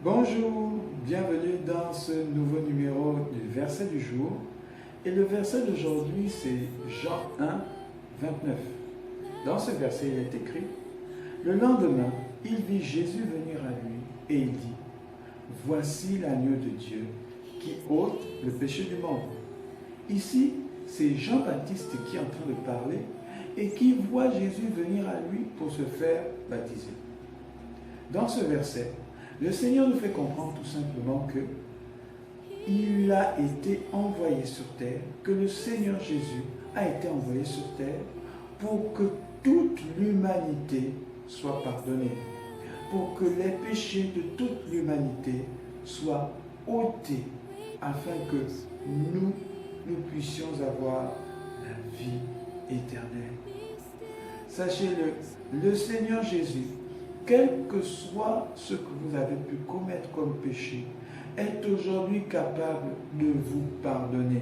Bonjour, bienvenue dans ce nouveau numéro du verset du jour. Et le verset d'aujourd'hui, c'est Jean 1, 29. Dans ce verset, il est écrit: le lendemain, il vit Jésus venir à lui et il dit: voici l'agneau de Dieu qui ôte le péché du monde. Ici, c'est Jean-Baptiste qui est en train de parler et qui voit Jésus venir à lui pour se faire baptiser. Dans ce verset, le Seigneur nous fait comprendre tout simplement que il a été envoyé sur terre, que le Seigneur Jésus a été envoyé sur terre pour que toute l'humanité soit pardonnée, pour que les péchés de toute l'humanité soient ôtés, afin que nous puissions avoir la vie éternelle. Sachez-le, le Seigneur Jésus, quel que soit ce que vous avez pu commettre comme péché, est aujourd'hui capable de vous pardonner.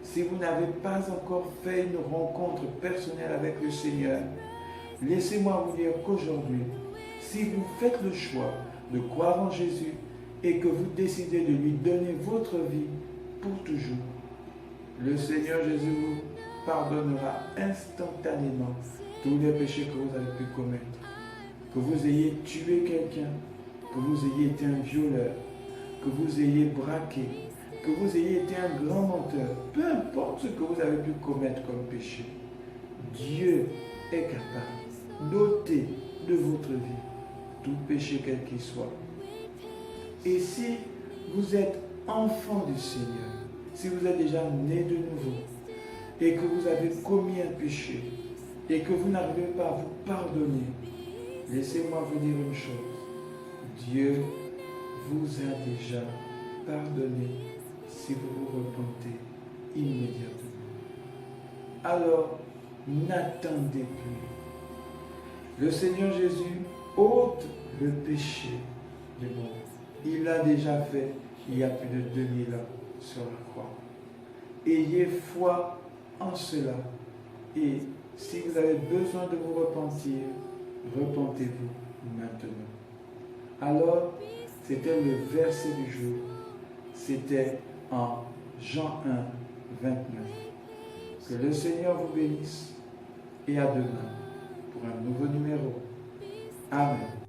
Si vous n'avez pas encore fait une rencontre personnelle avec le Seigneur, laissez-moi vous dire qu'aujourd'hui, si vous faites le choix de croire en Jésus et que vous décidez de lui donner votre vie pour toujours, le Seigneur Jésus vous pardonnera instantanément tous les péchés que vous avez pu commettre. Que vous ayez tué quelqu'un, que vous ayez été un violeur, que vous ayez braqué, que vous ayez été un grand menteur, peu importe ce que vous avez pu commettre comme péché, Dieu est capable d'ôter de votre vie tout péché quel qu'il soit. Et si vous êtes enfant du Seigneur, si vous êtes déjà né de nouveau et que vous avez commis un péché et que vous n'arrivez pas à vous pardonner, laissez-moi vous dire une chose: Dieu vous a déjà pardonné si vous vous repentez immédiatement. Alors, n'attendez plus. Le Seigneur Jésus ôte le péché du monde. Il l'a déjà fait il y a plus de 2000 ans sur la croix. Ayez foi en cela. Et si vous avez besoin de vous repentir, repentez-vous maintenant. Alors, c'était le verset du jour. C'était en Jean 1, 29. Que le Seigneur vous bénisse et à demain pour un nouveau numéro. Amen.